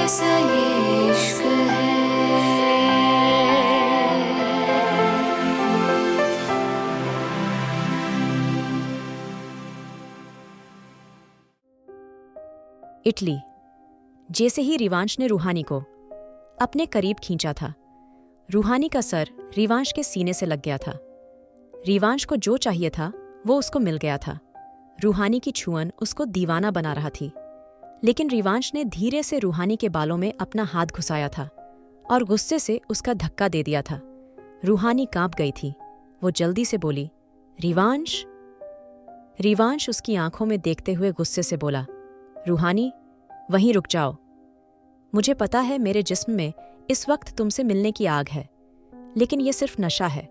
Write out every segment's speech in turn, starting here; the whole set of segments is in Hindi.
कैसा ये इश्क है। इटली। जैसे ही रिवांश ने रूहानी को अपने करीब खींचा था, रूहानी का सर रिवांश के सीने से लग गया था। रिवांश को जो चाहिए था वो उसको मिल गया था। रूहानी की छुअन उसको दीवाना बना रहा थी, लेकिन रिवांश ने धीरे से रूहानी के बालों में अपना हाथ घुसाया था और गुस्से से उसका धक्का दे दिया था। रूहानी कांप गई थी। वो जल्दी से बोली, रिवांश। रिवांश उसकी आंखों में देखते हुए गुस्से से बोला, रूहानी, वहीं रुक जाओ। मुझे पता है मेरे जिस्म में इस वक्त तुमसे मिलने की आग है, लेकिन ये सिर्फ नशा है।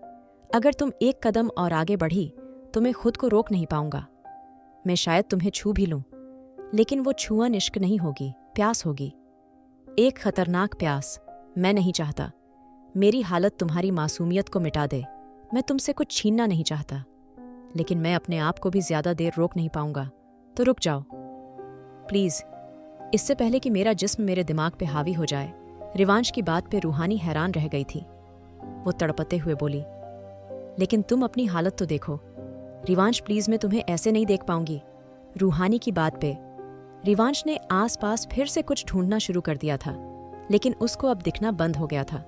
अगर तुम एक कदम और आगे बढ़ी तो मैं खुद को रोक नहीं पाऊंगा। मैं शायद तुम्हें छू भी लूं, लेकिन वो छुअन इश्क नहीं होगी, प्यास होगी। एक खतरनाक प्यास। मैं नहीं चाहता मेरी हालत तुम्हारी मासूमियत को मिटा दे। मैं तुमसे कुछ छीनना नहीं चाहता, लेकिन मैं अपने आप को भी ज्यादा देर रोक नहीं पाऊंगा। तो रुक जाओ प्लीज, इससे पहले कि मेरा जिस्म मेरे दिमाग पे हावी हो जाए। रिवांश की बात पे रूहानी हैरान रह गई थी। वो तड़पते हुए बोली, लेकिन तुम अपनी हालत तो देखो। रिवांश प्लीज, मैं तुम्हें ऐसे नहीं देख पाऊंगी। रूहानी की बात पे रिवांश ने आसपास फिर से कुछ ढूंढना शुरू कर दिया था, लेकिन उसको अब दिखना बंद हो गया था।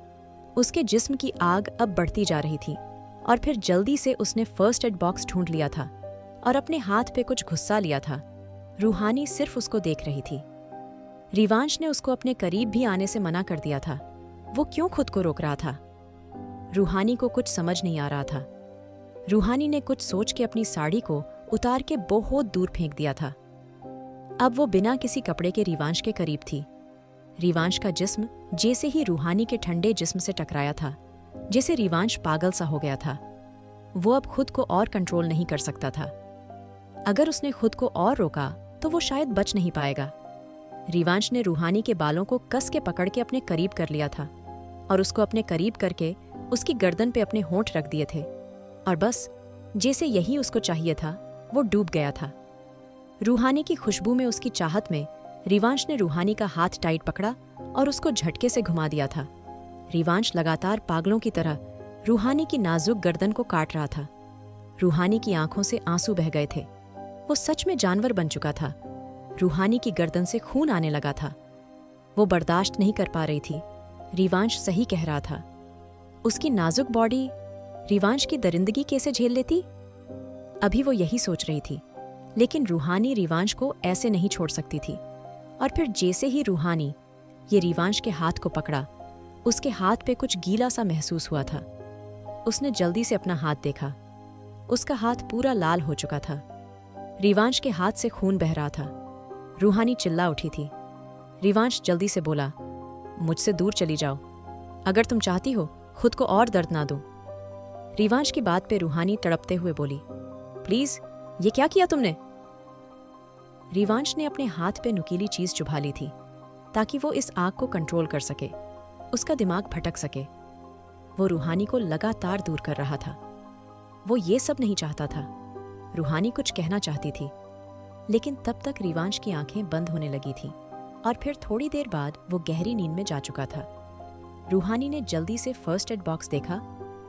उसके जिस्म की आग अब बढ़ती जा रही थी और फिर जल्दी से उसने फर्स्ट एड बॉक्स ढूंढ लिया था और अपने हाथ पे कुछ घुस्सा लिया था। रूहानी सिर्फ उसको देख रही थी। रिवांश ने उसको अपने करीब भी आने से मना कर दिया था। वो क्यों खुद को रोक रहा था? रूहानी को कुछ समझ नहीं आ रहा था। रूहानी ने कुछ सोच के अपनी साड़ी को उतार के बहुत दूर फेंक दिया था। अब वो बिना किसी कपड़े के रिवांश के करीब थी। रिवांश का जिस्म जैसे ही रूहानी के ठंडे जिस्म से टकराया था, जैसे रिवांश पागल सा हो गया था। वो अब खुद को और कंट्रोल नहीं कर सकता था। अगर उसने खुद को और रोका तो वो शायद बच नहीं पाएगा। रिवांश ने रूहानी के बालों को कस के पकड़ के अपने करीब कर लिया था और उसको अपने करीब करके उसकी गर्दन पे अपने होंठ रख दिए थे, और बस जैसे यही उसको चाहिए था, वो डूब गया था। रूहानी की खुशबू में उसकी चाहत में रिवांश ने रूहानी का हाथ टाइट पकड़ा और उसको झटके से घुमा दिया था। रिवांश लगातार पागलों की तरह रूहानी की नाजुक गर्दन को काट रहा था। रूहानी की आंखों से आंसू बह गए थे। वो सच में जानवर बन चुका था। रूहानी की गर्दन से खून आने लगा था। वो बर्दाश्त नहीं कर पा रही थी। रिवांश सही कह रहा था। उसकी नाजुक बॉडी रिवांश की दरिंदगी कैसे झेल लेती? अभी वो यही सोच रही थी, लेकिन रूहानी रिवांश को ऐसे नहीं छोड़ सकती थी। और फिर जैसे ही रूहानी ये रिवांश के हाथ को पकड़ा, उसके हाथ पे कुछ गीला सा महसूस हुआ था। उसने जल्दी से अपना हाथ देखा। उसका हाथ पूरा लाल हो चुका था। रिवांश के हाथ से खून बह रहा था। रूहानी चिल्ला उठी थी। रिवांश जल्दी से बोला, मुझसे दूर चली जाओ। अगर तुम चाहती हो खुद को और दर्द ना दो। रिवांश की बात पे रूहानी तड़पते हुए बोली, प्लीज, ये क्या किया तुमने? रिवांश ने अपने हाथ पे नुकीली चीज चुभा ली थी ताकि वो इस आग को कंट्रोल कर सके, उसका दिमाग भटक सके। वो रूहानी को लगातार दूर कर रहा था। वो ये सब नहीं चाहता था। रूहानी कुछ कहना चाहती थी, लेकिन तब तक रिवांश की आंखें बंद होने लगी थीं और फिर थोड़ी देर बाद वो गहरी नींद में जा चुका था। रूहानी ने जल्दी से फर्स्ट एड बॉक्स देखा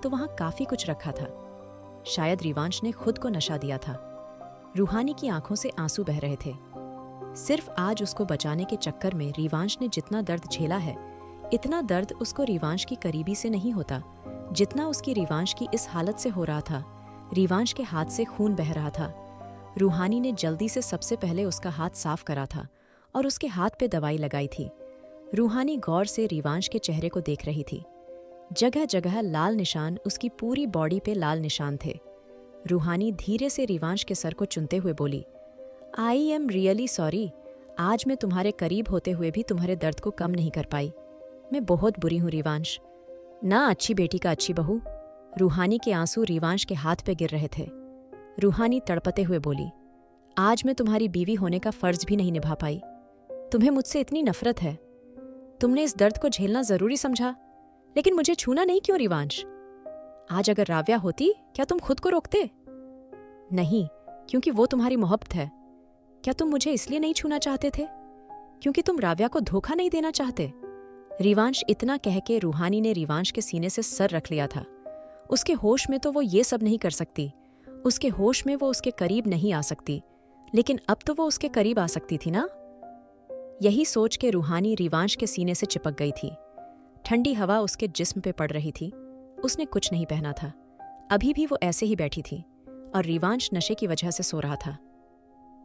तो वहां काफी कुछ रखा था। शायद रिवांश ने खुद को नशा दिया था। रूहानी की आंखों से आंसू बह रहे थे। सिर्फ आज उसको बचाने के चक्कर में रिवांश ने जितना दर्द झेला है, इतना दर्द उसको रिवांश की करीबी से नहीं होता जितना उसकी रिवांश की इस हालत से हो रहा था। रिवांश के हाथ से खून बह रहा था। रूहानी ने जल्दी से सबसे पहले उसका हाथ साफ करा था और उसके हाथ पे दवाई लगाई थी। रूहानी गौर से रिवांश के चेहरे को देख रही थी। जगह जगह लाल निशान, उसकी पूरी बॉडी पे लाल निशान थे। रूहानी धीरे से रिवांश के सर को चुनते हुए बोली, आई एम रियली सॉरी। आज मैं तुम्हारे करीब होते हुए भी तुम्हारे दर्द को कम नहीं कर पाई। मैं बहुत बुरी हूँ रिवांश। ना अच्छी बेटी का अच्छी बहू। रूहानी के आंसू रिवांश के हाथ पे गिर रहे थे। रूहानी तड़पते हुए बोली, आज मैं तुम्हारी बीवी होने का फर्ज भी नहीं निभा पाई। तुम्हें मुझसे इतनी नफरत है। तुमने इस दर्द को झेलना जरूरी समझा, लेकिन मुझे छूना नहीं क्यों रिवांश? आज अगर राव्या होती, क्या तुम खुद को रोकते? नहीं, क्योंकि वो तुम्हारी मोहब्बत है। क्या तुम मुझे इसलिए नहीं छूना चाहते थे? क्योंकि तुम राव्या को धोखा नहीं देना चाहते। रिवांश इतना कह के रूहानी ने रिवांश के सीने से सर रख लिया था। उसके होश में तो वो ये सब नहीं कर सकती, उसके होश में वो उसके करीब नहीं आ सकती, लेकिन अब तो वो उसके करीब आ सकती थी ना। यही सोच के रूहानी रिवांश के सीने से चिपक गई थी। ठंडी हवा उसके जिस्म पे पड़ रही थी। उसने कुछ नहीं पहना था, अभी भी वो ऐसे ही बैठी थी और रिवांश नशे की वजह से सो रहा था।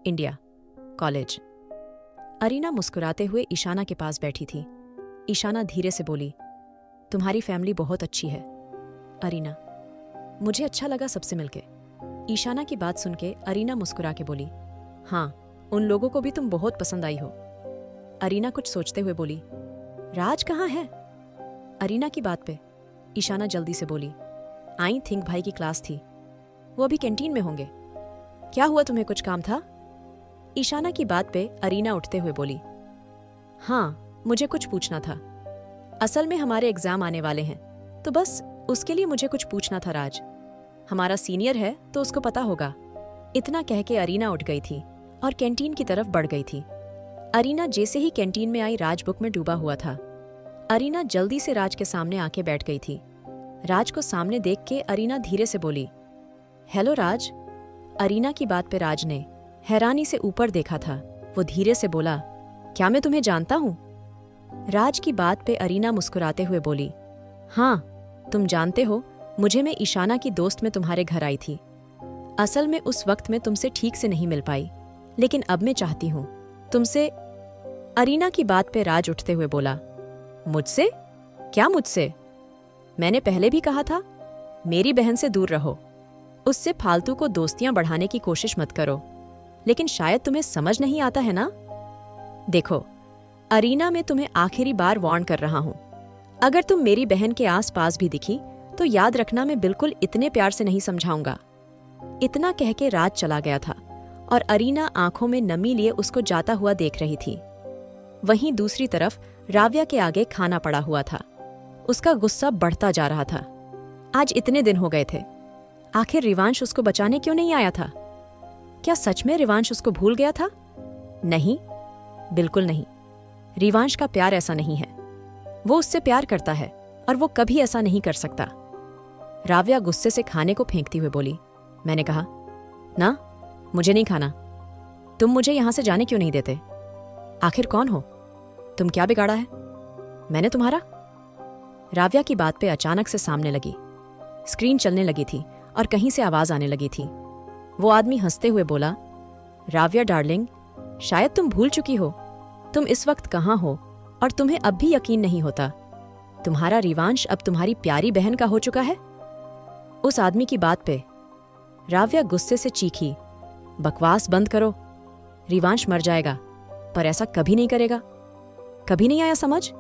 India, college. अरीना मुस्कुराते हुए ईशाना के पास बैठी थी। ईशाना धीरे से बोली, तुम्हारी फैमिली बहुत अच्छी है। अरीना, मुझे अच्छा लगा सबसे मिलके। ईशाना की बात सुन के अरीना मुस्कुरा के बोली, हाँ, उन लोगों को भी तुम बहुत पसंद आई हो। अरीना कुछ सोचते हुए बोली, राज कहाँ है? अरीना की बात पे ईशाना जल्दी से बोली, आई थिंक भाई की क्लास थी, वो अभी कैंटीन में होंगे। क्या हुआ, तुम्हें कुछ काम था? ईशाना की बात पे अरीना उठते हुए बोली, हाँ, मुझे कुछ पूछना था। असल में हमारे एग्जाम आने वाले हैं, तो बस उसके लिए मुझे कुछ पूछना था। राज हमारा सीनियर है तो उसको पता होगा। इतना कह के अरीना उठ गई थी और कैंटीन की तरफ बढ़ गई थी। अरीना जैसे ही कैंटीन में आई, राज बुक में डूबा हुआ था। अरीना जल्दी से राज के सामने आके बैठ गई थी। राज को सामने देख के अरीना धीरे से बोली, हेलो राज। अरीना की बात पे राज ने हैरानी से ऊपर देखा था। वो धीरे से बोला, क्या मैं तुम्हें जानता हूँ? राज की बात पे अरीना मुस्कुराते हुए बोली, हाँ, तुम जानते हो, मुझे मैं ईशाना की दोस्त में तुम्हारे घर आई थी। असल में उस वक्त मैं तुमसे ठीक से नहीं मिल पाई, लेकिन अब मैं चाहती हूँ तुमसे। अरीना की बात पे राज उठते हुए बोला, मुझसे? क्या मुझसे? मैंने पहले भी कहा था, मेरी बहन से दूर रहो, उससे फालतू को दोस्तियां बढ़ाने की कोशिश मत करो, लेकिन शायद तुम्हें समझ नहीं आता है ना। देखो अरीना, मैं तुम्हें आखिरी बार वार्न कर रहा हूं, अगर तुम मेरी बहन के आसपास भी दिखी तो याद रखना, मैं बिल्कुल इतने प्यार से नहीं समझाऊंगा। इतना कह के राज चला गया था और अरीना आंखों में नमी लिए उसको जाता हुआ देख रही थी। वहीं दूसरी तरफ राव्या के आगे खाना पड़ा हुआ था। उसका गुस्सा बढ़ता जा रहा था। आज इतने दिन हो गए थे, आखिर रिवांश उसको बचाने क्यों नहीं आया था? क्या सच में रिवांश उसको भूल गया था? नहीं, बिल्कुल नहीं। रिवांश का प्यार ऐसा नहीं है। वो उससे प्यार करता है और वो कभी ऐसा नहीं कर सकता। राव्या गुस्से से खाने को फेंकती हुए बोली, मैंने कहा ना, मुझे नहीं खाना। तुम मुझे यहां से जाने क्यों नहीं देते? आखिर कौन हो तुम? क्या बिगाड़ा है मैंने तुम्हारा? राव्या की बात पे अचानक से सामने लगी स्क्रीन चलने लगी थी और कहीं से आवाज आने लगी थी। वो आदमी हंसते हुए बोला, राव्या डार्लिंग, शायद तुम भूल चुकी हो तुम इस वक्त कहाँ हो और तुम्हें अब भी यकीन नहीं होता। तुम्हारा रिवांश अब तुम्हारी प्यारी बहन का हो चुका है। उस आदमी की बात पे राव्या गुस्से से चीखी, बकवास बंद करो। रिवांश मर जाएगा, पर ऐसा कभी नहीं करेगा। कभी नहीं आया समझ?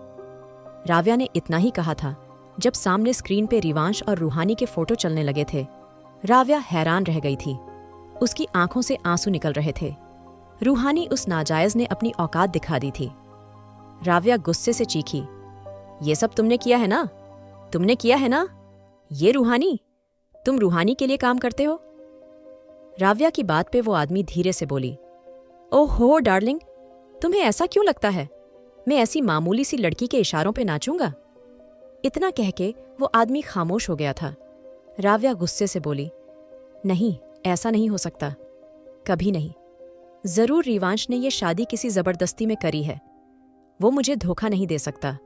राव्या ने इतना ही कहा था जब सामने स्क्रीन पे रिवांश और रूहानी के फोटो चलने लगे थे। राव्या हैरान रह गई थी। उसकी आंखों से आंसू निकल रहे थे। रूहानी उस नाजायज ने अपनी औकात दिखा दी थी। राव्या गुस्से से चीखी, ये सब तुमने किया है ना? तुमने किया है ना? ये रूहानी, तुम रूहानी के लिए काम करते हो? राव्या की बात पे वो आदमी धीरे से बोली, ओहो डार्लिंग, तुम्हें ऐसा क्यों लगता है मैं ऐसी मामूली सी लड़की के इशारों पे नाचूंगा? इतना कह के वो आदमी खामोश हो गया था। राव्या गुस्से से बोली, नहीं, ऐसा नहीं हो सकता, कभी नहीं। जरूर रिवांश ने ये शादी किसी जबरदस्ती में करी है। वो मुझे धोखा नहीं दे सकता,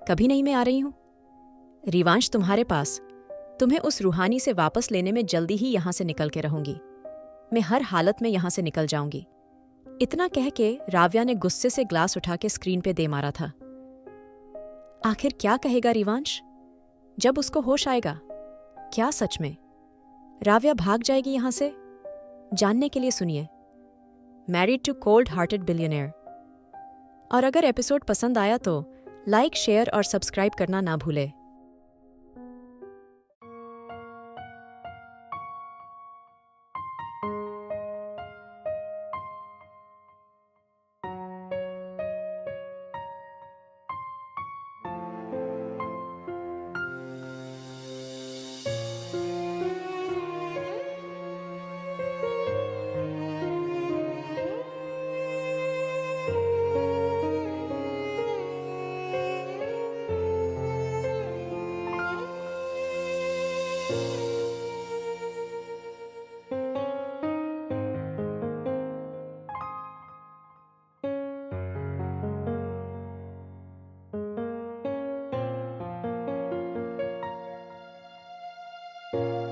कभी नहीं। मैं आ रही हूं रिवांश तुम्हारे पास। तुम्हें उस रूहानी से वापस लेने में जल्दी ही यहां से निकल के रहूंगी। मैं हर हालत में यहां से निकल जाऊंगी। इतना कह के राव्या ने गुस्से से ग्लास उठा के स्क्रीन पे दे मारा था। आखिर क्या कहेगा रिवांश जब उसको होश आएगा? क्या सच में राव्या भाग जाएगी यहां से? जानने के लिए सुनिए married to cold hearted billionaire. और अगर एपिसोड पसंद आया तो लाइक, शेयर और सब्सक्राइब करना ना भूले। है।